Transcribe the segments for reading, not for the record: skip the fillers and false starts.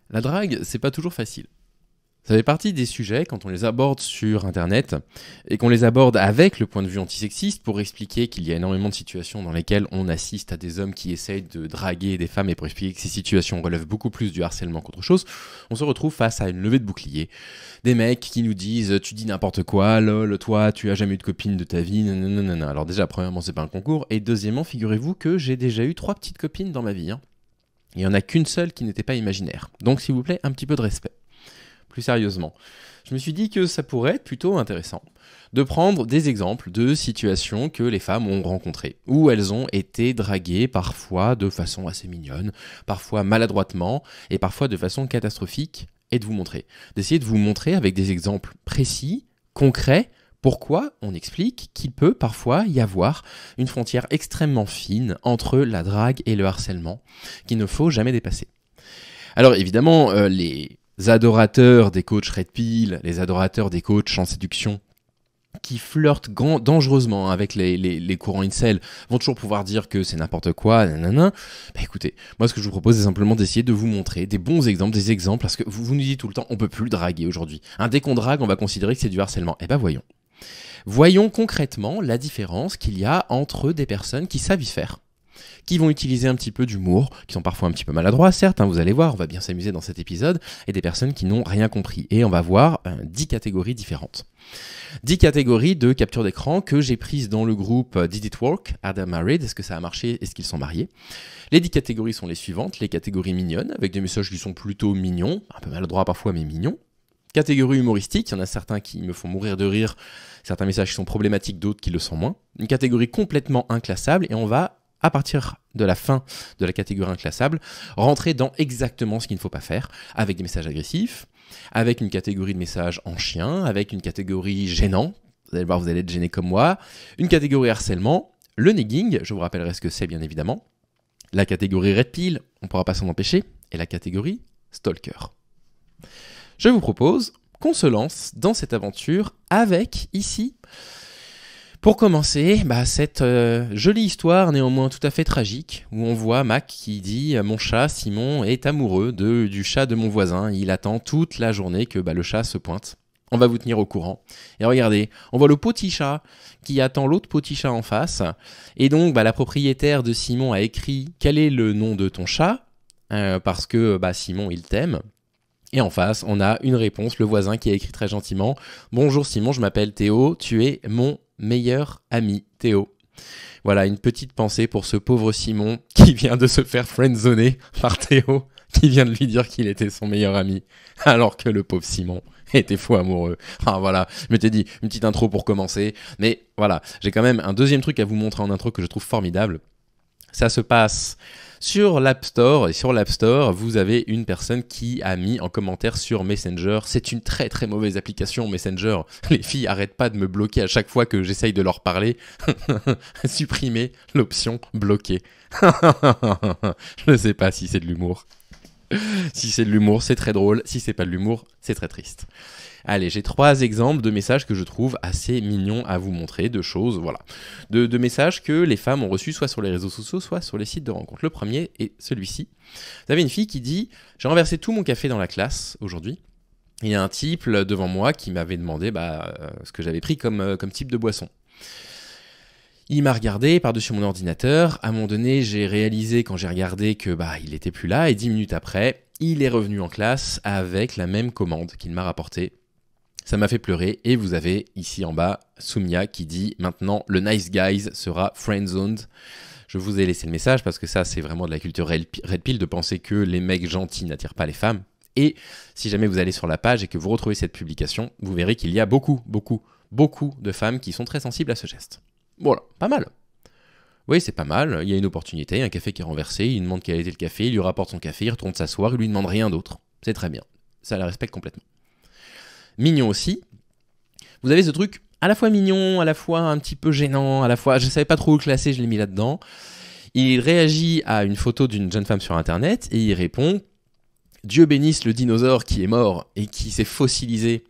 La drague, c'est pas toujours facile. Ça fait partie des sujets, quand on les aborde sur Internet, et qu'on les aborde avec le point de vue antisexiste, pour expliquer qu'il y a énormément de situations dans lesquelles on assiste à des hommes qui essayent de draguer des femmes, et pour expliquer que ces situations relèvent beaucoup plus du harcèlement qu'autre chose, on se retrouve face à une levée de bouclier. Des mecs qui nous disent « tu dis n'importe quoi, lol, toi, tu as jamais eu de copine de ta vie, nanana ». Alors déjà, premièrement, c'est pas un concours, et deuxièmement, figurez-vous que j'ai déjà eu 3 petites copines dans ma vie. Il n'y en a qu'une seule qui n'était pas imaginaire. Donc s'il vous plaît, un petit peu de respect. Plus sérieusement, je me suis dit que ça pourrait être plutôt intéressant de prendre des exemples de situations que les femmes ont rencontrées, où elles ont été draguées parfois de façon assez mignonne, parfois maladroitement et parfois de façon catastrophique, et de vous montrer. D'essayer de vous montrer avec des exemples précis, concrets, pourquoi on explique qu'il peut parfois y avoir une frontière extrêmement fine entre la drague et le harcèlement, qu'il ne faut jamais dépasser. Alors évidemment, les adorateurs des coachs Red Pill, les adorateurs des coachs en séduction, qui flirtent dangereusement avec les courants incel, vont toujours pouvoir dire que c'est n'importe quoi, nanana. Bah écoutez, moi ce que je vous propose c'est simplement d'essayer de vous montrer des bons exemples, des exemples, parce que vous nous dites tout le temps, on peut plus draguer aujourd'hui. Dès qu'on drague, on va considérer que c'est du harcèlement. Eh ben voyons. Voyons concrètement la différence qu'il y a entre des personnes qui savent y faire, qui vont utiliser un petit peu d'humour, qui sont parfois un petit peu maladroits, certes, vous allez voir, on va bien s'amuser dans cet épisode, et des personnes qui n'ont rien compris. Et on va voir 10 catégories différentes. 10 catégories de capture d'écran que j'ai prises dans le groupe Did It Work? Are They Married? Est-ce que ça a marché? Est-ce qu'ils sont mariés? Les 10 catégories sont les suivantes. Les catégories mignonnes, avec des messages qui sont plutôt mignons, un peu maladroits parfois, mais mignons. Catégorie humoristique, il y en a certains qui me font mourir de rire, certains messages qui sont problématiques, d'autres qui le sont moins. Une catégorie complètement inclassable, et on va, à partir de la fin de la catégorie inclassable, rentrer dans exactement ce qu'il ne faut pas faire, avec des messages agressifs, avec une catégorie de messages en chien, avec une catégorie gênant, vous allez voir, vous allez être gêné comme moi, une catégorie harcèlement, le negging, je vous rappellerai ce que c'est bien évidemment, la catégorie red pill, on ne pourra pas s'en empêcher, et la catégorie stalker. Je vous propose qu'on se lance dans cette aventure avec, ici, pour commencer, cette jolie histoire néanmoins tout à fait tragique, où on voit Mac qui dit « Mon chat, Simon, est amoureux du chat de mon voisin. Il attend toute la journée que le chat se pointe. On va vous tenir au courant. » Et regardez, on voit le petit chat qui attend l'autre petit chat en face. Et donc, la propriétaire de Simon a écrit « Quel est le nom de ton chat ?» Parce que Simon, il t'aime. Et en face, on a une réponse, le voisin qui a écrit très gentiment « Bonjour Simon, je m'appelle Théo, tu es mon meilleur ami Théo. » Voilà, une petite pensée pour ce pauvre Simon qui vient de se faire friendzoner par Théo, qui vient de lui dire qu'il était son meilleur ami, alors que le pauvre Simon était fou amoureux. Voilà, je m'étais dit, une petite intro pour commencer, mais voilà, j'ai quand même un deuxième truc à vous montrer en intro que je trouve formidable. Ça se passe sur l'App Store, et sur l'App Store, vous avez une personne qui a mis en commentaire sur Messenger. C'est une très très mauvaise application, Messenger. Les filles arrêtent pas de me bloquer à chaque fois que j'essaye de leur parler. Supprimer l'option bloquer. Je ne sais pas si c'est de l'humour. Si c'est de l'humour, c'est très drôle. Si c'est pas de l'humour, c'est très triste. Allez, j'ai 3 exemples de messages que je trouve assez mignons à vous montrer, de choses, voilà. De messages que les femmes ont reçus soit sur les réseaux sociaux, soit sur les sites de rencontres. Le premier est celui-ci. Vous avez une fille qui dit « J'ai renversé tout mon café dans la classe aujourd'hui. » Il y a un type devant moi qui m'avait demandé ce que j'avais pris comme type de boisson. Il m'a regardé par-dessus mon ordinateur. À un moment donné, j'ai réalisé quand j'ai regardé que il était plus là. Et 10 minutes après, il est revenu en classe avec la même commande qu'il m'a rapportée. Ça m'a fait pleurer. Et vous avez ici en bas Soumia qui dit « Maintenant, le nice guys sera friendzoned ». Je vous ai laissé le message parce que ça, c'est vraiment de la culture red pill de penser que les mecs gentils n'attirent pas les femmes. Et si jamais vous allez sur la page et que vous retrouvez cette publication, vous verrez qu'il y a beaucoup de femmes qui sont très sensibles à ce geste. Voilà, pas mal. Oui, c'est pas mal. Il y a une opportunité, il y a un café qui est renversé, il demande quel a été le café, il lui rapporte son café, il retourne s'asseoir, il lui demande rien d'autre. C'est très bien. Ça la respecte complètement. Mignon aussi. Vous avez ce truc à la fois mignon, à la fois un petit peu gênant, à la fois, je savais pas trop où le classer, je l'ai mis là-dedans. Il réagit à une photo d'une jeune femme sur internet et il répond Dieu bénisse le dinosaure qui est mort et qui s'est fossilisé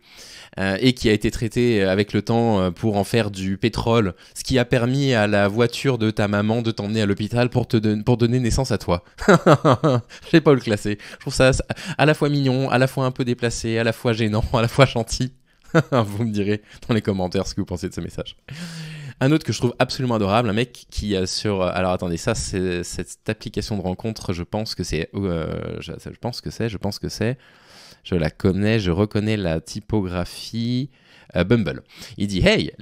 et qui a été traité avec le temps pour en faire du pétrole, ce qui a permis à la voiture de ta maman de t'emmener à l'hôpital pour donner naissance à toi. Je vais pas le classer. Je trouve ça à la fois mignon, à la fois un peu déplacé, à la fois gênant, à la fois gentil. Vous me direz dans les commentaires ce que vous pensez de ce message. Un autre que je trouve absolument adorable, un mec qui a sur... Alors attendez, ça c'est cette application de rencontre, je pense que c'est... Je la connais, je reconnais la typographie. Bumble. Il dit hey,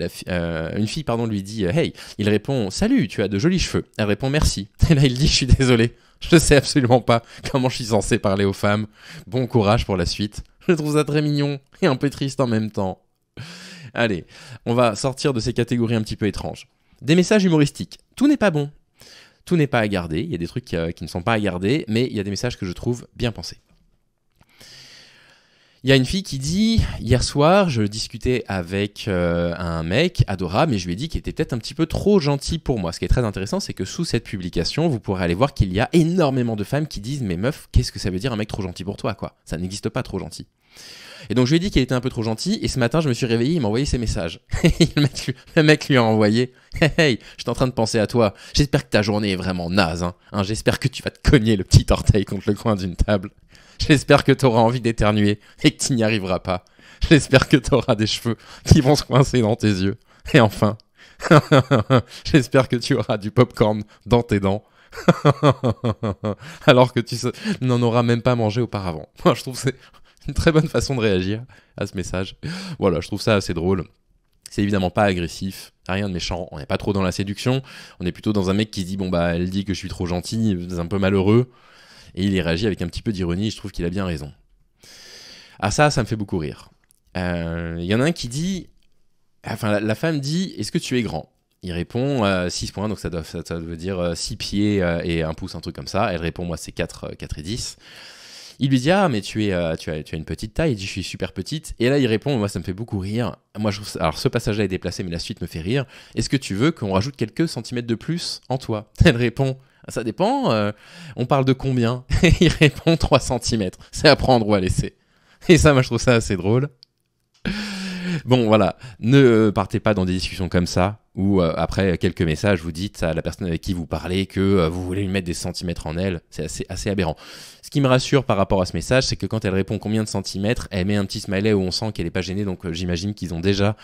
une fille lui dit hey. Il répond salut, tu as de jolis cheveux. Elle répond merci. Et là il dit je suis désolé, je ne sais absolument pas comment je suis censé parler aux femmes. Bon courage pour la suite. Je trouve ça très mignon et un peu triste en même temps. Allez, on va sortir de ces catégories un petit peu étranges. Des messages humoristiques. Tout n'est pas bon. Tout n'est pas à garder. Il y a des trucs qui ne sont pas à garder, mais il y a des messages que je trouve bien pensés. Il y a une fille qui dit « Hier soir, je discutais avec un mec adorable, mais je lui ai dit qu'il était peut-être un petit peu trop gentil pour moi. » Ce qui est très intéressant, c'est que sous cette publication, vous pourrez aller voir qu'il y a énormément de femmes qui disent « Mais meuf, qu'est-ce que ça veut dire un mec trop gentil pour toi, quoi ? Ça n'existe pas trop gentil. » Et donc je lui ai dit qu'il était un peu trop gentil, et ce matin, je me suis réveillé, il m'a envoyé ses messages. Le mec lui a envoyé « Hey, je suis en train de penser à toi. J'espère que ta journée est vraiment naze. Hein. J'espère que tu vas te cogner le petit orteil contre le coin d'une table. » J'espère que tu auras envie d'éternuer et que tu n'y arriveras pas. J'espère que tu auras des cheveux qui vont se coincer dans tes yeux. Et enfin, j'espère que tu auras du popcorn dans tes dents. Alors que tu n'en auras même pas mangé auparavant. Moi, je trouve que c'est une très bonne façon de réagir à ce message. Voilà, je trouve ça assez drôle. C'est évidemment pas agressif, rien de méchant. On n'est pas trop dans la séduction. On est plutôt dans un mec qui se dit bon bah elle dit que je suis trop gentil, c'est un peu malheureux. Et il y réagit avec un petit peu d'ironie, je trouve qu'il a bien raison. Ah ça me fait beaucoup rire. Il y en a un qui dit... Enfin, la femme dit « Est-ce que tu es grand ?» Il répond 6 points, donc ça veut dire 6 pieds et 1 pouce, un truc comme ça. Elle répond « Moi, c'est 4 et 10. » Il lui dit « Ah, mais tu as une petite taille. » Il dit « Je suis super petite. » Et là, il répond « Moi, ça me fait beaucoup rire. » Moi, alors, ce passage-là est déplacé, mais la suite me fait rire. « Est-ce que tu veux qu'on rajoute quelques centimètres de plus en toi ?» Elle répond « Ça dépend. On parle de combien ?» Et il répond 3 cm. C'est à prendre ou à laisser. Et ça, moi, je trouve ça assez drôle. Bon, voilà. Ne partez pas dans des discussions comme ça, où après quelques messages, vous dites à la personne avec qui vous parlez que vous voulez lui mettre des centimètres en elle. C'est assez aberrant. Ce qui me rassure par rapport à ce message, c'est que quand elle répond combien de centimètres, elle met un petit smiley où on sent qu'elle n'est pas gênée. Donc j'imagine qu'ils ont déjà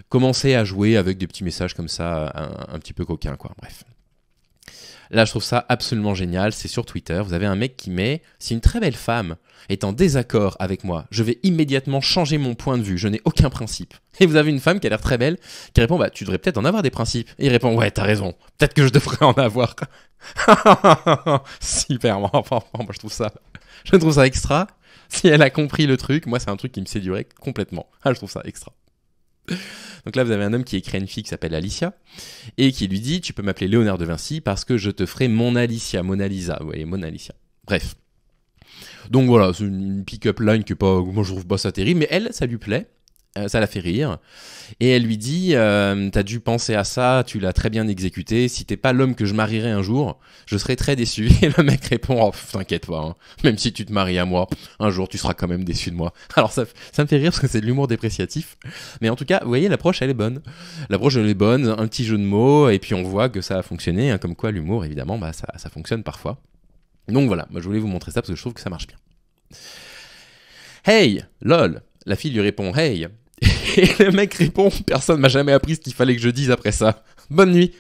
commencé à jouer avec des petits messages comme ça, un petit peu coquins, quoi. Bref. Là, je trouve ça absolument génial. C'est sur Twitter. Vous avez un mec qui met « Si une très belle femme est en désaccord avec moi, je vais immédiatement changer mon point de vue. Je n'ai aucun principe. » Et vous avez une femme qui a l'air très belle, qui répond « Bah, tu devrais peut-être en avoir des principes. » Et il répond « Ouais, t'as raison. Peut-être que je devrais en avoir. » Super. Enfin, moi, je trouve ça extra. Si elle a compris le truc, moi, c'est un truc qui me séduirait complètement. Je trouve ça extra. Donc là, vous avez un homme qui écrit à une fille qui s'appelle Alicia et qui lui dit « Tu peux m'appeler Léonard de Vinci parce que je te ferai mon Alicia, Mona Lisa. » Vous voyez, Mona Alicia. Bref. Donc voilà, c'est une pick-up line qui est pas... Moi, je trouve pas ça terrible, mais elle, ça lui plaît. Ça la fait rire. Et elle lui dit t'as dû penser à ça, tu l'as très bien exécuté. Si t'es pas l'homme que je marierai un jour, je serai très déçu. Et le mec répond oh, t'inquiète pas, hein. Même si tu te maries à moi, un jour tu seras quand même déçu de moi. Alors ça me fait rire parce que c'est de l'humour dépréciatif. Mais en tout cas, vous voyez, l'approche elle est bonne. L'approche elle est bonne, un petit jeu de mots, et puis on voit que ça a fonctionné. Hein, comme quoi l'humour, évidemment, bah, ça fonctionne parfois. Donc voilà, moi je voulais vous montrer ça parce que je trouve que ça marche bien. Hey, lol. La fille lui répond hey. Et le mec répond personne m'a jamais appris ce qu'il fallait que je dise après ça. Bonne nuit.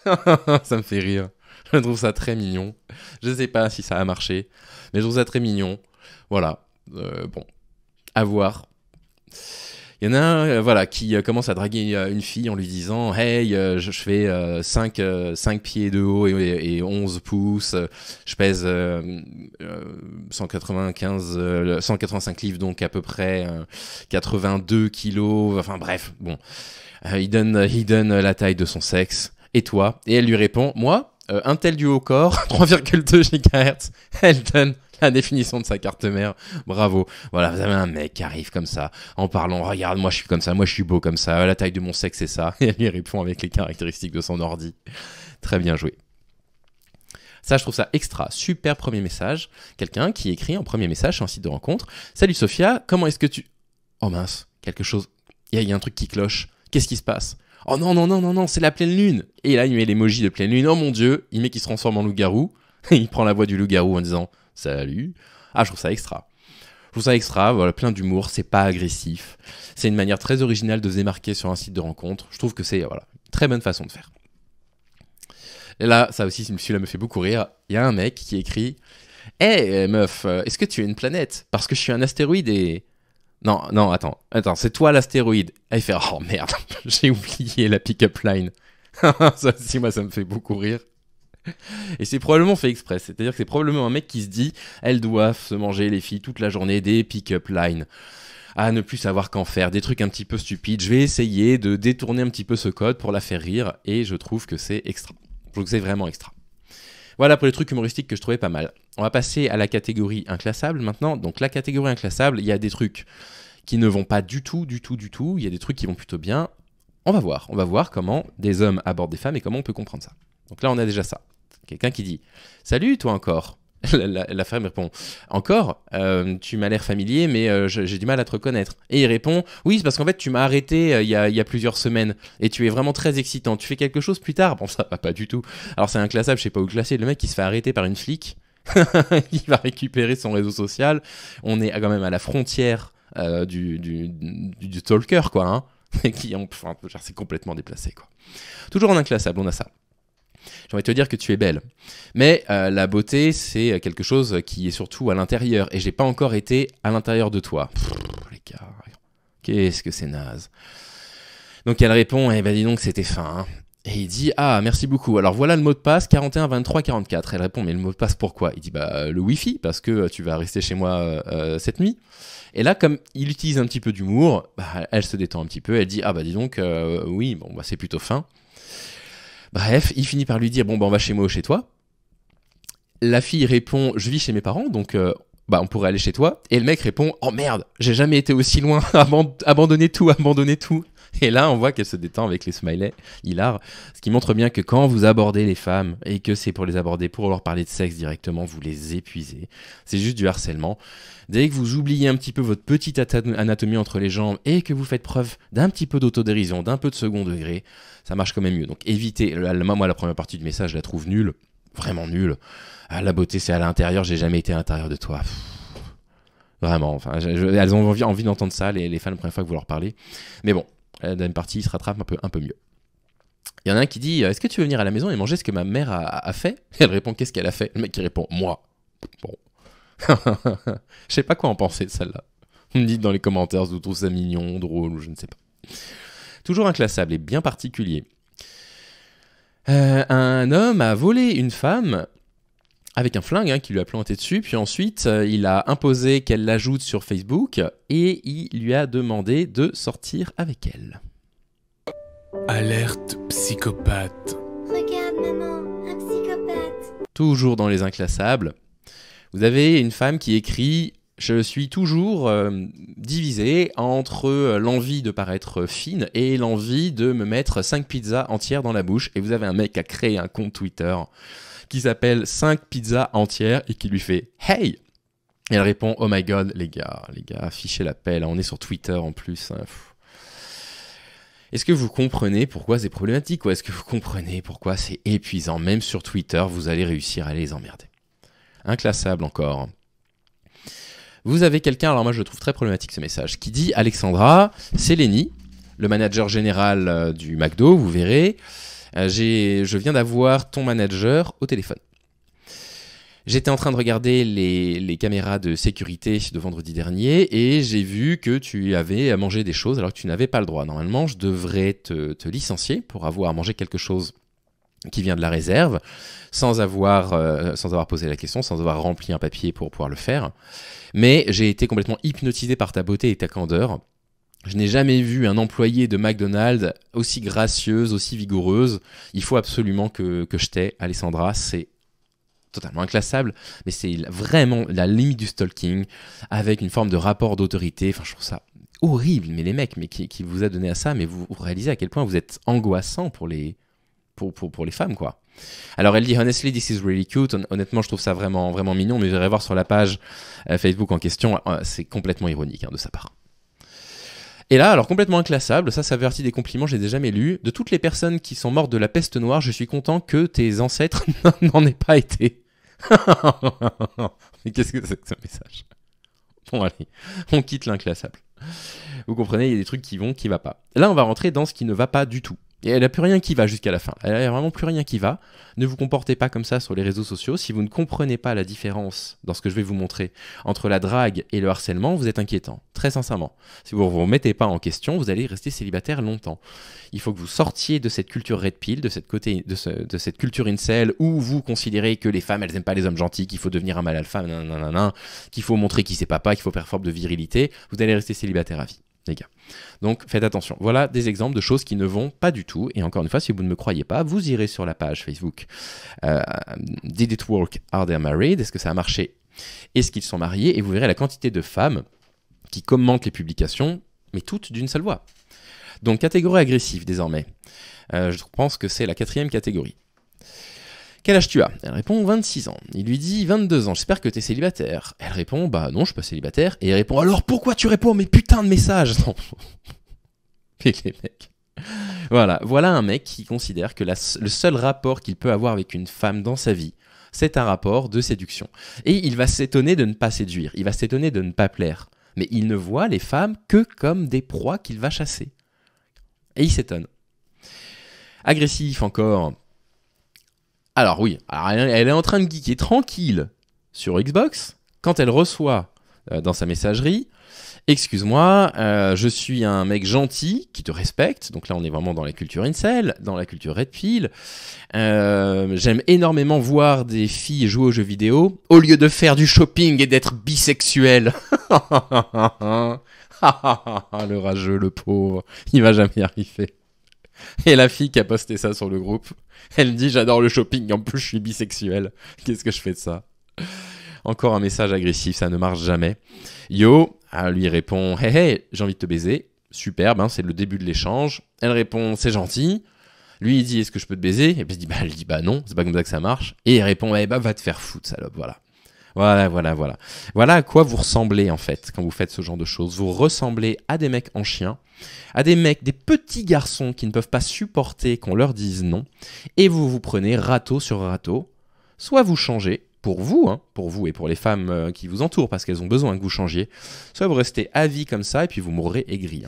Ça me fait rire. Je trouve ça très mignon. Je sais pas si ça a marché, mais je trouve ça très mignon. Voilà. Bon, à voir. Il y en a un voilà, qui commence à draguer une fille en lui disant « Hey, je fais 5 pieds de haut et 11 pouces, je pèse 185 livres, donc à peu près 82 kilos. » Enfin bref, bon. Il donne la taille de son sexe. Et toi ? Et elle lui répond « Moi, un tel du haut corps, 3,2 GHz. » Elle donne la définition de sa carte mère. Bravo. Voilà, vous avez un mec qui arrive comme ça, en parlant, regarde, moi je suis comme ça, moi je suis beau comme ça, la taille de mon sexe c'est ça. Et elle lui répond avec les caractéristiques de son ordi. Très bien joué. Ça, je trouve ça extra. Super premier message. Quelqu'un qui écrit en premier message sur un site de rencontre. Salut Sophia, comment est-ce que tu... Oh mince, quelque chose. Il y a un truc qui cloche. Qu'est-ce qui se passe? Oh non, non, non, non, non, c'est la pleine lune. Et là, il met l'emoji de pleine lune. Oh mon Dieu, il met qu'il se transforme en loup-garou. Il prend la voix du loup-garou en disant salut. Ah, je trouve ça extra. Je trouve ça extra, voilà, plein d'humour, c'est pas agressif. C'est une manière très originale de se démarquer sur un site de rencontre. Je trouve que c'est voilà, une très bonne façon de faire. Et là, ça aussi, celui-là me fait beaucoup rire. Il y a un mec qui écrit hey, meuf, est-ce que tu es une planète? Parce que je suis un astéroïde et... Non, non, attends, c'est toi l'astéroïde. Et il fait oh merde, j'ai oublié la pick-up line. Ça aussi, moi, ça me fait beaucoup rire. Et c'est probablement fait exprès, c'est-à-dire que c'est probablement un mec qui se dit elles doivent se manger les filles toute la journée des pick-up lines, à ne plus savoir qu'en faire, des trucs un petit peu stupides. Je vais essayer de détourner un petit peu ce code pour la faire rire et je trouve que c'est extra. Je trouve que c'est vraiment extra. Voilà pour les trucs humoristiques que je trouvais pas mal. On va passer à la catégorie inclassable maintenant. Donc la catégorie inclassable, il y a des trucs qui ne vont pas du tout, il y a des trucs qui vont plutôt bien. On va voir comment des hommes abordent des femmes et comment on peut comprendre ça. Donc là on a déjà ça. Quelqu'un qui dit « Salut, toi encore ?» La femme répond « Encore tu m'as l'air familier, mais j'ai du mal à te reconnaître. » Et il répond « Oui, c'est parce qu'en fait, tu m'as arrêté il y a plusieurs semaines, et tu es vraiment très excitant. Tu fais quelque chose plus tard ?» Bon, ça va pas du tout. Alors c'est inclassable, je sais pas où classer. Le mec qui se fait arrêter par une flic, il va récupérer son réseau social. On est quand même à la frontière du stalker, quoi. Hein enfin, c'est complètement déplacé, quoi. Toujours en inclassable, on a ça. J'ai envie de te dire que tu es belle. Mais la beauté, c'est quelque chose qui est surtout à l'intérieur. Et j'ai pas encore été à l'intérieur de toi. Les gars, qu'est-ce que c'est naze. Donc elle répond, eh ben dis donc c'était fin. Hein. Et il dit, ah merci beaucoup. Alors voilà le mot de passe 41 23 44. Elle répond, mais le mot de passe pourquoi? Il dit, bah le wifi, parce que tu vas rester chez moi cette nuit. Et là, comme il utilise un petit peu d'humour, bah, elle se détend un petit peu. Elle dit, ah bah dis donc, oui, bon bah c'est plutôt fin. Bref, il finit par lui dire « Bon, bah, on va chez moi ou chez toi ?» La fille répond « Je vis chez mes parents, donc on pourrait aller chez toi. » Et le mec répond « Oh merde, j'ai jamais été aussi loin, abandonnez tout. » Et là, on voit qu'elle se détend avec les smileys, hilar, ce qui montre bien que quand vous abordez les femmes, et que c'est pour les aborder, pour leur parler de sexe directement, vous les épuisez. C'est juste du harcèlement. Dès que vous oubliez un petit peu votre petite anatomie entre les jambes et que vous faites preuve d'un petit peu d'autodérision, d'un peu de second degré, ça marche quand même mieux. Donc évitez, moi la première partie du message, je la trouve nulle, vraiment nulle. La beauté c'est à l'intérieur, j'ai jamais été à l'intérieur de toi. Vraiment, enfin, elles ont envie d'entendre ça, les fans, la première fois que vous leur parlez. Mais bon, la deuxième partie, il se rattrape un peu mieux. Il y en a un qui dit « Est-ce que tu veux venir à la maison et manger ce que ma mère a fait ?» Elle répond « Qu'est-ce qu'elle a fait ?» Le mec qui répond « Moi. » Bon. Je sais pas quoi en penser de celle-là. Vous me dites dans les commentaires si vous trouvez ça mignon, drôle ou je ne sais pas. Toujours inclassable et bien particulier. Un homme a volé une femme avec un flingue qui lui a planté dessus, puis ensuite il a imposé qu'elle l'ajoute sur Facebook et il lui a demandé de sortir avec elle. Alerte psychopathe. Regarde maman, un psychopathe. Toujours dans les inclassables. Vous avez une femme qui écrit « Je suis toujours divisée entre l'envie de paraître fine et l'envie de me mettre 5 pizzas entières dans la bouche. » Et vous avez un mec qui a créé un compte Twitter qui s'appelle 5 pizzas entières et qui lui fait « Hey !» Et elle répond « Oh my god, les gars, fichez la paix, là, on est sur Twitter en plus. Hein, est-ce que vous comprenez pourquoi c'est problématique ou est-ce que vous comprenez pourquoi c'est épuisant? Même sur Twitter, vous allez réussir à les emmerder. Inclassable encore. Vous avez quelqu'un, alors moi je le trouve très problématique ce message, qui dit « Alexandra, c'est Lenny, le manager général du McDo, vous verrez. Je viens d'avoir ton manager au téléphone. J'étais en train de regarder les caméras de sécurité de vendredi dernier et j'ai vu que tu avais mangé des choses alors que tu n'avais pas le droit. Normalement, je devrais te licencier pour avoir mangé quelque chose qui vient de la réserve, sans avoir posé la question, sans avoir rempli un papier pour pouvoir le faire. Mais j'ai été complètement hypnotisé par ta beauté et ta candeur. Je n'ai jamais vu un employé de McDonald's aussi gracieuse, aussi vigoureuse. Il faut absolument que je t'aie, Alessandra. C'est totalement inclassable, mais c'est vraiment la limite du stalking, avec une forme de rapport d'autorité. Enfin, je trouve ça horrible, mais les mecs qui vous a donné à ça, mais vous réalisez à quel point vous êtes angoissant pour les femmes, quoi. Alors elle dit honestly this is really cute. Honnêtement je trouve ça vraiment vraiment mignon, mais vous irez voir sur la page Facebook en question, c'est complètement ironique de sa part. Et là, alors complètement inclassable, ça fait partie des compliments, je les ai jamais lus. De toutes les personnes qui sont mortes de la peste noire, je suis content que tes ancêtres n'en aient pas été. Mais qu'est-ce que c'est que ce message? Bon allez, on quitte l'inclassable. Vous comprenez, il y a des trucs qui vont, qui ne vont pas. Là, on va rentrer dans ce qui ne va pas du tout. Et elle n'a plus rien qui va jusqu'à la fin. Elle n'a vraiment plus rien qui va. Ne vous comportez pas comme ça sur les réseaux sociaux. Si vous ne comprenez pas la différence dans ce que je vais vous montrer entre la drague et le harcèlement, vous êtes inquiétant. Très sincèrement. Si vous ne vous remettez pas en question, vous allez rester célibataire longtemps. Il faut que vous sortiez de cette culture red pill, de cette culture incel où vous considérez que les femmes, elles n'aiment pas les hommes gentils, qu'il faut devenir un mâle alpha, qu'il faut montrer qui c'est papa, qu'il faut faire forme de virilité. Vous allez rester célibataire à vie, les gars. Donc faites attention. Voilà des exemples de choses qui ne vont pas du tout. Et encore une fois, si vous ne me croyez pas, vous irez sur la page Facebook. Did it work? Are they married? Est-ce que ça a marché? Est-ce qu'ils sont mariés? Et vous verrez la quantité de femmes qui commentent les publications, mais toutes d'une seule voix. Donc catégorie agressive désormais. Je pense que c'est la 4e catégorie. Quel âge tu as? Elle répond 26 ans. Il lui dit 22 ans, j'espère que t'es célibataire. Elle répond bah non, je suis pas célibataire. Et il répond alors pourquoi tu réponds à mes putains de messages? Non. Et les mecs. Voilà un mec qui considère que le seul rapport qu'il peut avoir avec une femme dans sa vie, c'est un rapport de séduction. Et il va s'étonner de ne pas séduire, il va s'étonner de ne pas plaire. Mais il ne voit les femmes que comme des proies qu'il va chasser. Et il s'étonne. Agressif encore. Alors oui, elle est en train de geeker tranquille sur Xbox quand elle reçoit dans sa messagerie « Excuse-moi, je suis un mec gentil qui te respecte. » Donc là, on est vraiment dans la culture incel, dans la culture red pill. J'aime énormément voir des filles jouer aux jeux vidéo au lieu de faire du shopping et d'être bisexuel. Le rageux, le pauvre, il va jamais y arriver. Et la fille qui a posté ça sur le groupe, elle dit j'adore le shopping, en plus je suis bisexuel. Qu'est-ce que je fais de ça? Encore un message agressif, ça ne marche jamais. Yo, elle lui répond hey hey, j'ai envie de te baiser. Superbe, c'est le début de l'échange. Elle répond c'est gentil. Lui il dit est-ce que je peux te baiser? Et puis elle dit bah non, c'est pas comme ça que ça marche. Et il répond va te faire foutre salope, voilà. Voilà à quoi vous ressemblez en fait quand vous faites ce genre de choses. Vous ressemblez à des mecs en chien, à des mecs, des petits garçons qui ne peuvent pas supporter qu'on leur dise non, et vous prenez râteau sur râteau. Soit vous changez, pour vous et pour les femmes qui vous entourent parce qu'elles ont besoin que vous changiez, soit vous restez à vie comme ça et puis vous mourrez aigri.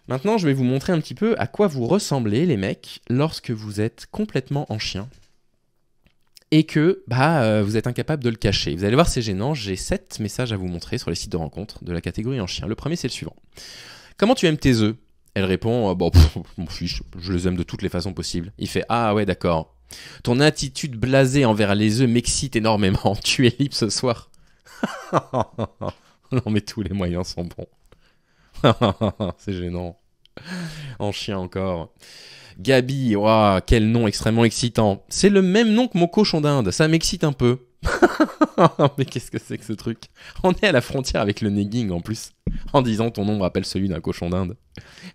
Maintenant, je vais vous montrer un petit peu à quoi vous ressemblez les mecs lorsque vous êtes complètement en chien. Et que vous êtes incapable de le cacher. Vous allez voir, c'est gênant, j'ai 7 messages à vous montrer sur les sites de rencontres de la catégorie en chien. Le premier, c'est le suivant. Comment tu aimes tes œufs? Elle répond, m'en fiche, je les aime de toutes les façons possibles. Il fait, ah ouais, d'accord. Ton attitude blasée envers les œufs m'excite énormément. Tu es libre ce soir? Non mais tous les moyens sont bons. C'est gênant. En chien encore. Gabi, wow, quel nom extrêmement excitant. C'est le même nom que mon cochon d'Inde, ça m'excite un peu. Mais qu'est-ce que c'est que ce truc? On est à la frontière avec le negging en plus, en disant ton nom me rappelle celui d'un cochon d'Inde.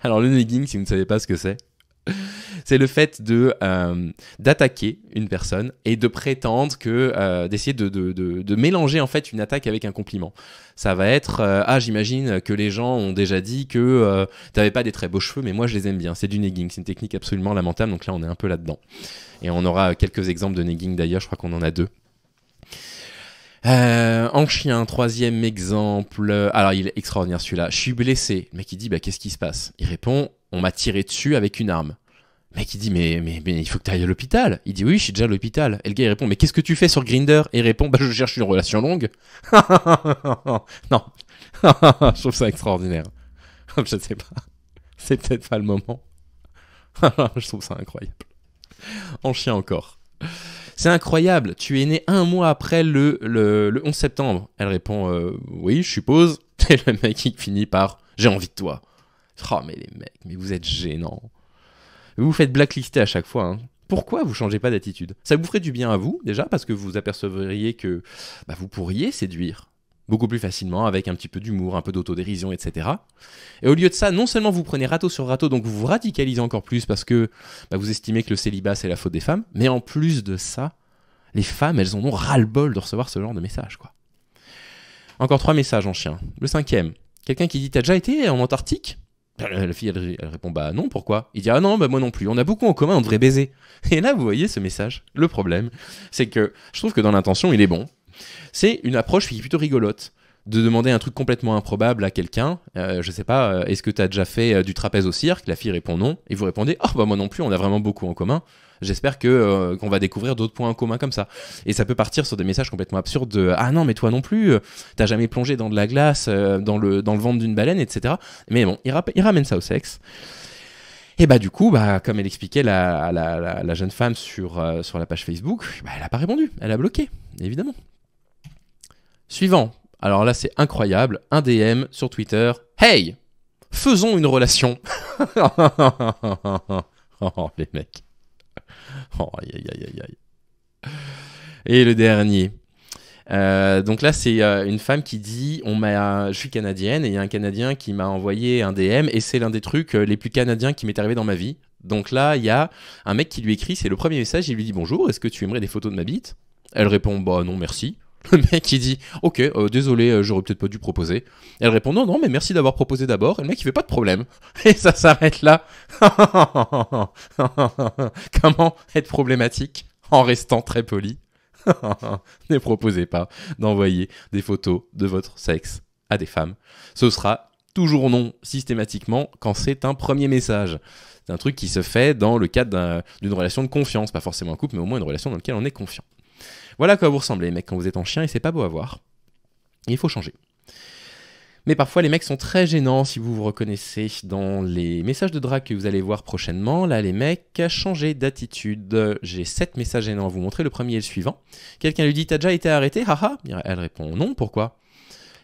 Alors le negging, si vous ne savez pas ce que c'est le fait d'attaquer une personne et de prétendre que d'essayer de mélanger en fait une attaque avec un compliment. Ça va être j'imagine que les gens ont déjà dit que t'avais pas des très beaux cheveux, mais moi je les aime bien. C'est du negging, c'est une technique absolument lamentable. Donc là on est un peu là-dedans. Et on aura quelques exemples de negging d'ailleurs. Je crois qu'on en a 2. En chien, 3e exemple. Alors il est extraordinaire celui-là. Je suis blessé. Le mec il dit qu'est-ce qui se passe? Il répond on m'a tiré dessus avec une arme. Le mec il dit mais il faut que tu ailles à l'hôpital. Il dit oui je suis déjà à l'hôpital. Et le gars il répond mais qu'est-ce que tu fais sur Grindr? Et il répond je cherche une relation longue. Non. Je trouve ça extraordinaire. Je sais pas. C'est peut-être pas le moment. Je trouve ça incroyable. En chien encore. C'est incroyable, tu es né 1 mois après le 11 septembre. Elle répond oui, je suppose. Et le mec il finit par j'ai envie de toi. Oh mais les mecs, mais vous êtes gênants. Vous vous faites blacklister à chaque fois. Pourquoi vous changez pas d'attitude? Ça vous ferait du bien à vous déjà parce que vous apercevriez que vous pourriez séduire beaucoup plus facilement, avec un petit peu d'humour, un peu d'autodérision, etc. Et au lieu de ça, non seulement vous prenez râteau sur râteau, donc vous vous radicalisez encore plus parce que vous estimez que le célibat c'est la faute des femmes, mais en plus de ça, les femmes, elles en ont ras-le-bol de recevoir ce genre de messages, quoi. Encore 3 messages en chien. Le 5e, quelqu'un qui dit « T'as déjà été en Antarctique ?» La fille, elle répond « Bah non, pourquoi ?» Il dit « Ah non, bah moi non plus, on a beaucoup en commun, on devrait baiser. » Et là, vous voyez ce message. Le problème, c'est que je trouve que dans l'intention, il est bon. C'est une approche qui est plutôt rigolote. De demander un truc complètement improbable à quelqu'un, je sais pas, est-ce que t'as déjà fait du trapèze au cirque? La fille répond non, et vous répondez, oh bah moi non plus, on a vraiment beaucoup en commun. J'espère qu'on va découvrir d'autres points en commun comme ça. Et ça peut partir sur des messages complètement absurdes de ah non mais toi non plus, t'as jamais plongé dans de la glace, dans le ventre d'une baleine, etc. Mais bon, il ramène ça au sexe. Et bah du coup, comme elle expliquait la jeune femme sur la page Facebook, elle a pas répondu, elle a bloqué, évidemment. Suivant. Alors là, c'est incroyable. Un DM sur Twitter. Hey, faisons une relation. Oh, les mecs. Oh, aïe, aïe, aïe, aïe. Et le dernier. Donc là, c'est une femme qui dit je suis canadienne et il y a un Canadien qui m'a envoyé un DM et c'est l'un des trucs les plus canadiens qui m'est arrivé dans ma vie. Donc là, il y a un mec qui lui écrit, c'est le premier message, il lui dit bonjour, est-ce que tu aimerais des photos de ma bite? Elle répond bah non, merci. Le mec il dit ok désolé j'aurais peut-être pas dû proposer. Elle répond non mais merci d'avoir proposé d'abord. Et le mec il fait pas de problème. Et ça s'arrête là. Comment être problématique en restant très poli? Ne proposez pas d'envoyer des photos de votre sexe à des femmes. Ce sera toujours non systématiquement quand c'est un premier message. C'est un truc qui se fait dans le cadre d'une relation de confiance, pas forcément un couple mais au moins une relation dans laquelle on est confiant. Voilà à quoi vous ressemblez, les mecs, quand vous êtes en chien, et c'est pas beau à voir. Il faut changer. Mais parfois, les mecs sont très gênants, si vous vous reconnaissez dans les messages de drague que vous allez voir prochainement. Là, les mecs, changez d'attitude. J'ai 7 messages gênants à vous montrer. Le premier est le suivant. Quelqu'un lui dit « T'as déjà été arrêté, haha ?» Elle répond « Non, pourquoi ?»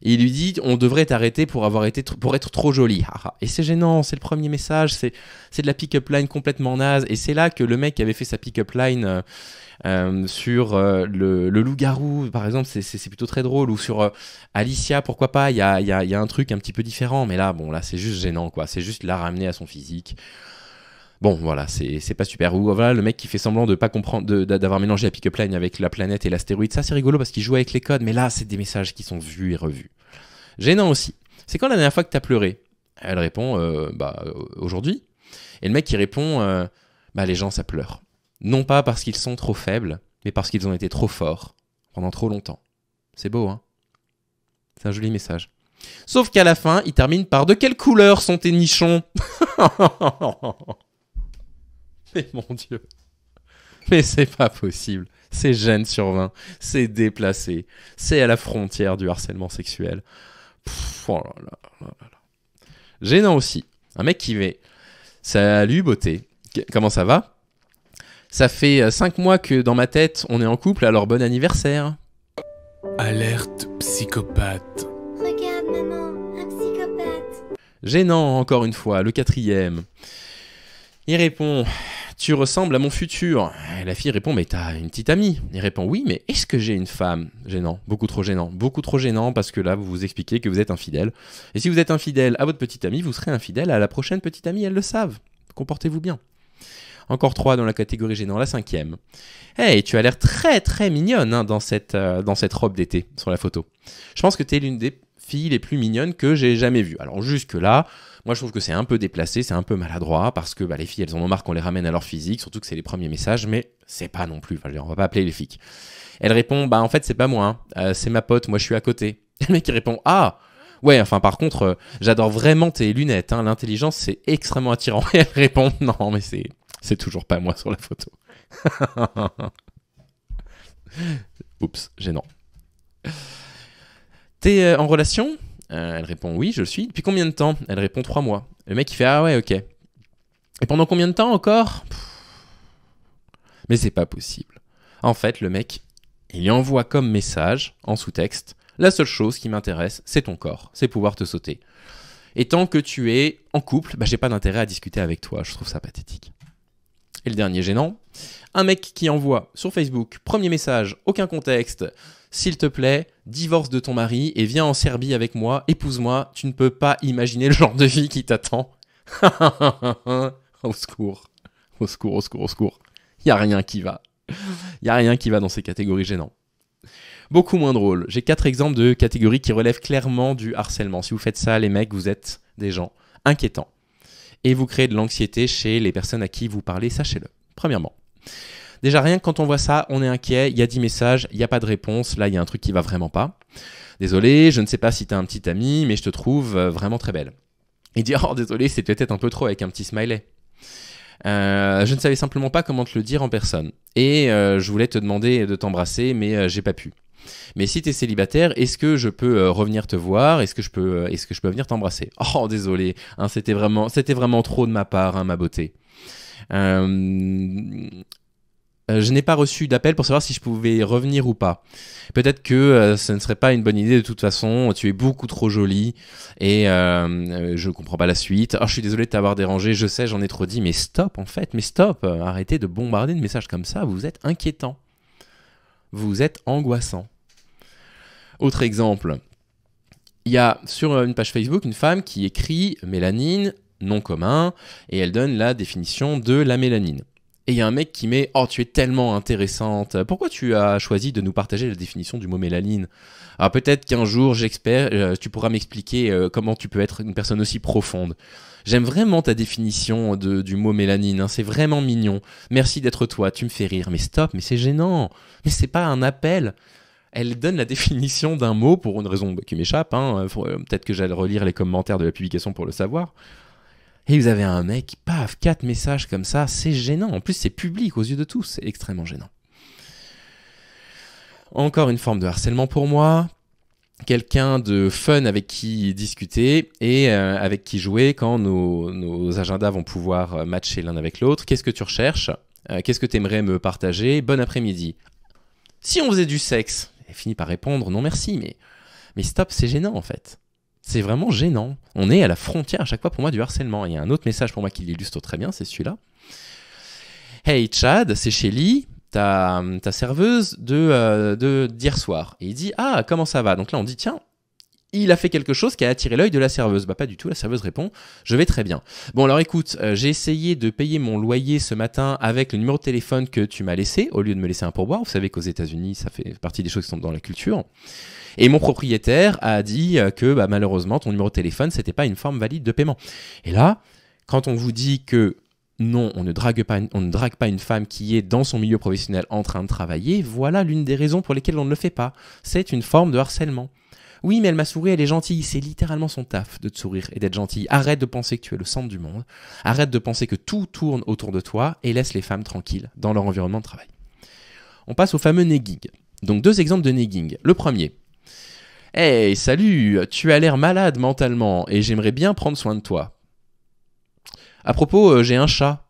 Et il lui dit « On devrait t'arrêter pour être trop jolie. » Et c'est gênant, c'est le premier message, c'est de la pick-up line complètement naze. Et c'est là que le mec qui avait fait sa pick-up line sur le loup-garou, par exemple, c'est plutôt très drôle. Ou sur Alicia, pourquoi pas, il y a un truc un petit peu différent. Mais là, c'est juste gênant, quoi. C'est juste la ramener à son physique. Bon, voilà, c'est pas super. Ou voilà, le mec qui fait semblant de pas comprendre, d'avoir mélangé la pick-up line avec la planète et l'astéroïde. Ça, c'est rigolo parce qu'il joue avec les codes. Mais là, c'est des messages qui sont vus et revus. Gênant aussi. C'est quand la dernière fois que t'as pleuré? Elle répond, aujourd'hui. Et le mec qui répond, les gens, ça pleure. Non pas parce qu'ils sont trop faibles, mais parce qu'ils ont été trop forts pendant trop longtemps. C'est beau, hein? C'est un joli message. Sauf qu'à la fin, il termine par « De quelle couleur sont tes nichons ?» Mais mon Dieu. Mais c'est pas possible. C'est gêne sur 20. C'est déplacé. C'est à la frontière du harcèlement sexuel. Oh là là là là. Gênant aussi. Un mec qui met « Salut beauté. Comment ça va ? Ça fait 5 mois que dans ma tête, on est en couple, alors bon anniversaire. » Alerte psychopathe. Regarde maman, un psychopathe. Gênant encore une fois, le 4e. Il répond « Tu ressembles à mon futur. » Et la fille répond « Mais t'as une petite amie. » Il répond « Oui, mais est-ce que j'ai une femme ?» Gênant, beaucoup trop gênant. Beaucoup trop gênant parce que là, vous vous expliquez que vous êtes infidèle. Et si vous êtes infidèle à votre petite amie, vous serez infidèle à la prochaine petite amie, elles le savent. Comportez-vous bien. Encore 3 dans la catégorie gênant, la 5e. Hey, tu as l'air très très mignonne dans cette robe d'été sur la photo. Je pense que tu es l'une des filles les plus mignonnes que j'ai jamais vues. Alors jusque-là, moi je trouve que c'est un peu déplacé, c'est un peu maladroit, parce que les filles elles en ont marre qu'on les ramène à leur physique, surtout que c'est les premiers messages, mais c'est pas non plus, on va pas appeler les flics. Elle répond, en fait c'est pas moi, c'est ma pote, moi je suis à côté. Et le mec il répond, ah ouais, enfin par contre, j'adore vraiment tes lunettes, hein, l'intelligence c'est extrêmement attirant. Et elle répond, non mais c'est toujours pas moi sur la photo. Oups, gênant. T'es en relation ? Elle répond oui, je le suis. Depuis combien de temps ? Elle répond 3 mois. Le mec il fait ah ouais, ok. Et pendant combien de temps encore ? Mais c'est pas possible. En fait, le mec, il lui envoie comme message, en sous-texte, la seule chose qui m'intéresse, c'est ton corps, c'est pouvoir te sauter. Et tant que tu es en couple, j'ai pas d'intérêt à discuter avec toi. Je trouve ça pathétique. Et le dernier gênant, un mec qui envoie sur Facebook, premier message, aucun contexte, s'il te plaît, divorce de ton mari et viens en Serbie avec moi, épouse-moi, tu ne peux pas imaginer le genre de vie qui t'attend. Au secours, au secours, au secours, au secours. Il n'y a rien qui va. Il n'y a rien qui va dans ces catégories gênantes. Beaucoup moins drôle. J'ai 4 exemples de catégories qui relèvent clairement du harcèlement. Si vous faites ça, les mecs, vous êtes des gens inquiétants. Et vous créez de l'anxiété chez les personnes à qui vous parlez, sachez-le. Premièrement. Déjà, rien que quand on voit ça, on est inquiet, il y a 10 messages, il n'y a pas de réponse, là, il y a un truc qui va vraiment pas. Désolé, je ne sais pas si tu as un petit ami, mais je te trouve vraiment très belle. Il dit, oh désolé, c'est peut-être un peu trop avec un petit smiley. Je ne savais simplement pas comment te le dire en personne. Et je voulais te demander de t'embrasser, mais j'ai pas pu. Mais si tu es célibataire, est-ce que je peux revenir te voir ? Est-ce que je peux venir t'embrasser ? Oh désolé, hein, c'était vraiment trop de ma part, hein, ma beauté. Je n'ai pas reçu d'appel pour savoir si je pouvais revenir ou pas. Peut-être que ce ne serait pas une bonne idée de toute façon. Tu es beaucoup trop jolie et je ne comprends pas la suite. Oh, je suis désolé de t'avoir dérangé. Je sais, j'en ai trop dit. Mais stop en fait. Mais stop. Arrêtez de bombarder de messages comme ça. Vous êtes inquiétant. Vous êtes angoissant. Autre exemple. Il y a sur une page Facebook une femme qui écrit mélanine, nom commun, et elle donne la définition de la mélanine. Et il y a un mec qui met « Oh, tu es tellement intéressante. Pourquoi tu as choisi de nous partager la définition du mot mélanine ?» Alors peut-être qu'un jour, tu pourras m'expliquer comment tu peux être une personne aussi profonde. J'aime vraiment ta définition du mot mélanine. Hein, c'est vraiment mignon. Merci d'être toi. Tu me fais rire. Mais stop, mais c'est gênant. Mais c'est pas un appel. Elle donne la définition d'un mot pour une raison qui m'échappe. Hein. Peut-être que j'allais relire les commentaires de la publication pour le savoir. Et vous avez un mec, paf, 4 messages comme ça, c'est gênant. En plus, c'est public aux yeux de tous, c'est extrêmement gênant. Encore une forme de harcèlement pour moi. Quelqu'un de fun avec qui discuter et avec qui jouer quand nos agendas vont pouvoir matcher l'un avec l'autre. Qu'est-ce que tu recherches ? Qu'est-ce que tu aimerais me partager ? Bon après-midi. Si on faisait du sexe, elle finit par répondre non merci, mais stop, c'est gênant en fait. C'est vraiment gênant. On est à la frontière à chaque fois pour moi du harcèlement. Il y a un autre message pour moi qui l'illustre très bien, c'est celui-là. Hey Chad, c'est Shelly, ta serveuse d'hier soir. Et il dit, ah, comment ça va ? Donc là on dit, tiens, il a fait quelque chose qui a attiré l'œil de la serveuse. Bah pas du tout, la serveuse répond, je vais très bien. Bon alors écoute, j'ai essayé de payer mon loyer ce matin avec le numéro de téléphone que tu m'as laissé, au lieu de me laisser un pourboire. Vous savez qu'aux États-Unis, ça fait partie des choses qui sont dans la culture. Et mon propriétaire a dit que malheureusement, ton numéro de téléphone, c'était pas une forme valide de paiement. Et là, quand on vous dit que non, on ne drague pas une femme qui est dans son milieu professionnel en train de travailler, voilà l'une des raisons pour lesquelles on ne le fait pas. C'est une forme de harcèlement. Oui, mais elle m'a souri, elle est gentille. C'est littéralement son taf de te sourire et d'être gentille. Arrête de penser que tu es le centre du monde. Arrête de penser que tout tourne autour de toi et laisse les femmes tranquilles dans leur environnement de travail. On passe au fameux negging. Donc 2 exemples de negging. Le premier. Hey, salut, tu as l'air malade mentalement et j'aimerais bien prendre soin de toi. À propos, j'ai un chat.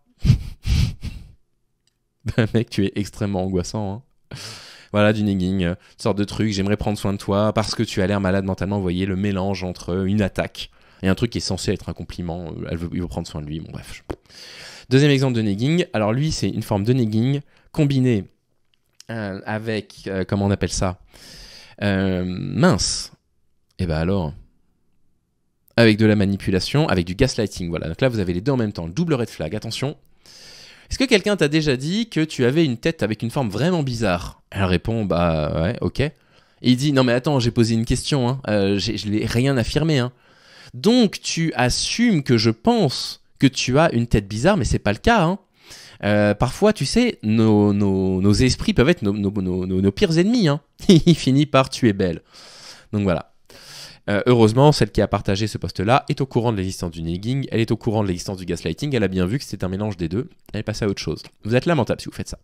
Ben mec, tu es extrêmement angoissant. Hein. Voilà, du negging, une sorte de truc, j'aimerais prendre soin de toi parce que tu as l'air malade mentalement. Vous voyez, le mélange entre une attaque et un truc qui est censé être un compliment. Il veut prendre soin de lui, bon bref. Deuxième exemple de negging. Alors lui, c'est une forme de negging combinée avec, comment on appelle ça ? Mince. Et ben alors, avec de la manipulation, avec du gaslighting, voilà. Donc là, vous avez les deux en même temps, le double red flag, attention. Est-ce que quelqu'un t'a déjà dit que tu avais une tête avec une forme vraiment bizarre ? Elle répond, bah ouais, ok. Et il dit, non mais attends, j'ai posé une question, hein. Je n'ai rien affirmé. Hein. Donc tu assumes que je pense que tu as une tête bizarre, mais c'est pas le cas. Hein. Parfois, tu sais, nos esprits peuvent être nos pires ennemis. Hein. Il finit par tu es belle. Donc voilà. Heureusement, celle qui a partagé ce post-là est au courant de l'existence du negging, elle est au courant de l'existence du gaslighting, elle a bien vu que c'était un mélange des deux, elle est passée à autre chose. Vous êtes lamentable si vous faites ça.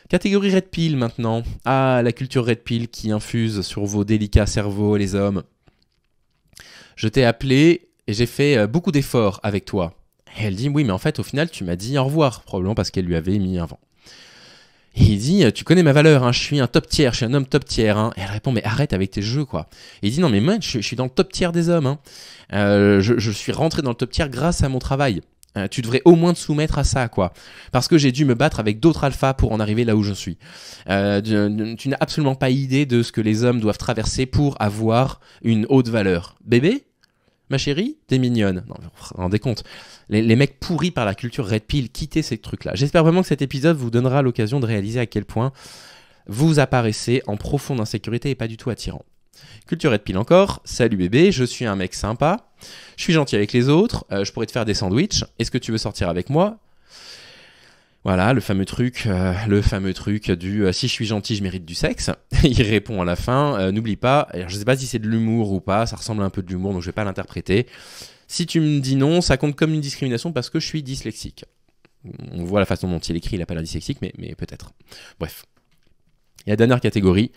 Catégorie Red Pill maintenant. Ah, la culture Red Pill qui infuse sur vos délicats cerveaux, les hommes. Je t'ai appelé et j'ai fait beaucoup d'efforts avec toi. Et elle dit, oui, mais en fait, au final, tu m'as dit au revoir, probablement parce qu'elle lui avait mis un vent. Et il dit, tu connais ma valeur, hein, je suis un top tier, je suis un homme top tier. Hein. Et elle répond, mais arrête avec tes jeux, quoi. Et il dit, non, mais moi, je suis dans le top tier des hommes. Hein. Je suis rentré dans le top tier grâce à mon travail. Tu devrais au moins te soumettre à ça, quoi. Parce que j'ai dû me battre avec d'autres alphas pour en arriver là où je suis. Tu n'as absolument pas idée de ce que les hommes doivent traverser pour avoir une haute valeur. Bébé ? Ma chérie, t'es mignonne. Non, vous vous rendez compte. Les mecs pourris par la culture Red Pill, quittez ces trucs-là. J'espère vraiment que cet épisode vous donnera l'occasion de réaliser à quel point vous apparaissez en profonde insécurité et pas du tout attirant. Culture Red Pill encore. Salut bébé, je suis un mec sympa. Je suis gentil avec les autres. Je pourrais te faire des sandwichs. Est-ce que tu veux sortir avec moi ? Voilà, le fameux truc du si je suis gentil, je mérite du sexe. Il répond à la fin, n'oublie pas, alors, je sais pas si c'est de l'humour ou pas, ça ressemble un peu de l'humour, donc je vais pas l'interpréter. Si tu me dis non, ça compte comme une discrimination parce que je suis dyslexique. On voit la façon dont il écrit, il appelle un dyslexique, mais peut-être. Bref. Et la dernière catégorie,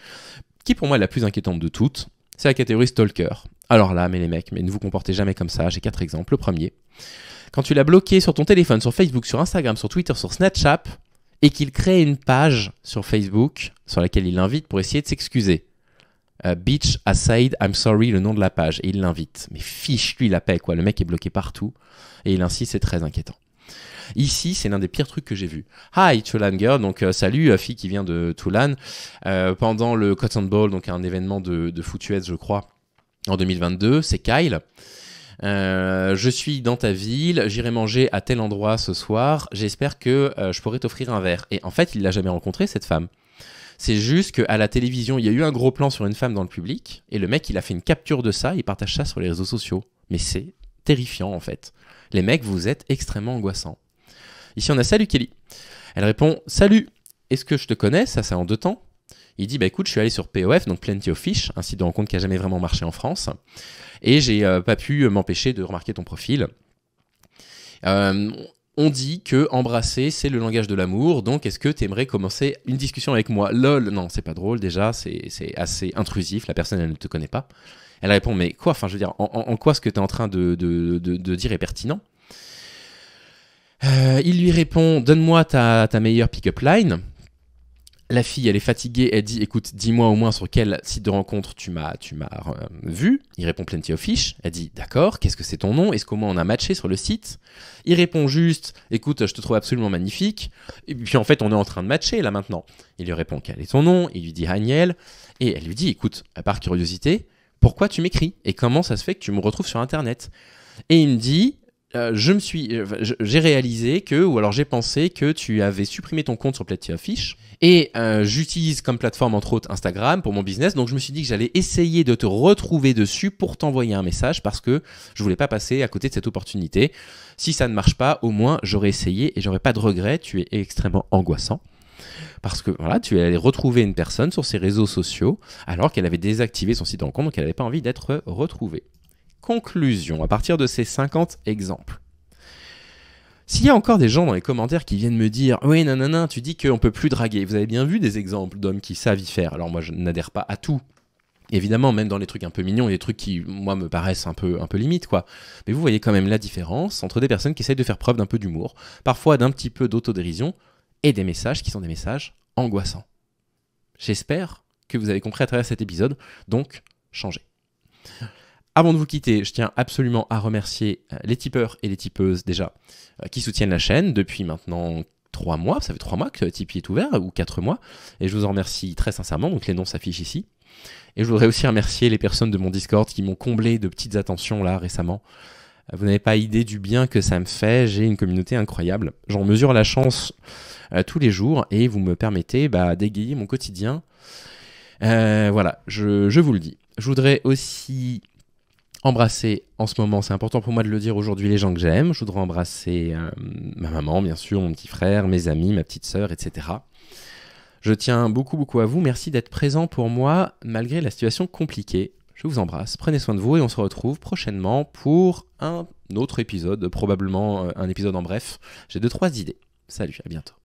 qui pour moi est la plus inquiétante de toutes, c'est la catégorie stalker. Alors là, mais les mecs, mais ne vous comportez jamais comme ça, j'ai 4 exemples. Le premier, quand tu l'as bloqué sur ton téléphone, sur Facebook, sur Instagram, sur Twitter, sur Snapchat, et qu'il crée une page sur Facebook sur laquelle il l'invite pour essayer de s'excuser. Bitch aside, I'm sorry, le nom de la page, et il l'invite. Mais fiche-lui la paix, quoi. Le mec est bloqué partout, et il insiste, c'est très inquiétant. Ici, c'est l'un des pires trucs que j'ai vu. Hi, Tulan Girl, donc salut, fille qui vient de Tulan. Pendant le Cotton Bowl, donc un événement de foot US, je crois, en 2022, c'est Kyle. Je suis dans ta ville, j'irai manger à tel endroit ce soir, j'espère que je pourrai t'offrir un verre. Et en fait, il l'a jamais rencontré, cette femme. C'est juste qu'à la télévision, il y a eu un gros plan sur une femme dans le public, et le mec, il a fait une capture de ça, il partage ça sur les réseaux sociaux. Mais c'est terrifiant, en fait. Les mecs, vous êtes extrêmement angoissants. Ici, on a Salut Kelly. Elle répond « Salut, est-ce que je te connais ?» Ça, c'est en 2 temps. Il dit « Bah écoute, je suis allé sur POF, donc Plenty of Fish, un site de rencontre qui n'a jamais vraiment marché en France. Et j'ai pas pu m'empêcher de remarquer ton profil. On dit que embrasser, c'est le langage de l'amour, donc est-ce que tu aimerais commencer une discussion avec moi ? Lol, non, c'est pas drôle déjà, c'est assez intrusif, la personne, elle ne te connaît pas. Elle répond « Mais quoi ? Enfin, je veux dire, en quoi ce que tu es en train de dire est pertinent ?» Il lui répond « Donne-moi ta meilleure pick-up line ». La fille, elle est fatiguée, elle dit « Écoute, dis-moi au moins sur quel site de rencontre tu m'as vu ». Il répond « Plenty of Fish ». Elle dit « D'accord, qu'est-ce que c'est ton nom ? Est-ce qu'au moins on a matché sur le site ?» Il répond juste « Écoute, je te trouve absolument magnifique ». Et puis en fait, on est en train de matcher là maintenant. Il lui répond « Quel est ton nom ?» Il lui dit « Haniel ». Et elle lui dit « Écoute, par curiosité, pourquoi tu m'écris ? Et comment ça se fait que tu me retrouves sur Internet ?» Et il me dit j'ai réalisé ou alors j'ai pensé que tu avais supprimé ton compte sur Plenty of Fish et j'utilise comme plateforme entre autres Instagram pour mon business, donc je me suis dit que j'allais essayer de te retrouver dessus pour t'envoyer un message parce que je voulais pas passer à côté de cette opportunité. Si ça ne marche pas, au moins j'aurais essayé et j'aurais pas de regrets. Tu es extrêmement angoissant parce que voilà, tu es allé retrouver une personne sur ses réseaux sociaux alors qu'elle avait désactivé son site de rencontre, donc elle n'avait pas envie d'être retrouvée. Conclusion, à partir de ces 50 exemples. S'il y a encore des gens dans les commentaires qui viennent me dire « Oui, non, tu dis qu'on ne peut plus draguer. » Vous avez bien vu des exemples d'hommes qui savent y faire. Alors moi, je n'adhère pas à tout. Évidemment, même dans les trucs un peu mignons, il y a des trucs qui, moi, me paraissent un peu limite, quoi. Mais vous voyez quand même la différence entre des personnes qui essayent de faire preuve d'un peu d'humour, parfois d'un petit peu d'autodérision, et des messages qui sont des messages angoissants. J'espère que vous avez compris à travers cet épisode, donc changez. Avant de vous quitter, je tiens absolument à remercier les tipeurs et les tipeuses déjà qui soutiennent la chaîne depuis maintenant 3 mois. Ça fait 3 mois que Tipeee est ouvert, ou 4 mois. Et je vous en remercie très sincèrement. Donc les noms s'affichent ici. Et je voudrais aussi remercier les personnes de mon Discord qui m'ont comblé de petites attentions là récemment. Vous n'avez pas idée du bien que ça me fait. J'ai une communauté incroyable. J'en mesure la chance tous les jours et vous me permettez d'égayer mon quotidien. Voilà, je vous le dis. Je voudrais aussi embrasser en ce moment, c'est important pour moi de le dire aujourd'hui, les gens que j'aime. Je voudrais embrasser ma maman, bien sûr, mon petit frère, mes amis, ma petite sœur, etc. Je tiens beaucoup à vous. Merci d'être présent pour moi malgré la situation compliquée. Je vous embrasse, prenez soin de vous et on se retrouve prochainement pour un autre épisode, probablement un épisode en bref. J'ai 2-3 idées. Salut, à bientôt.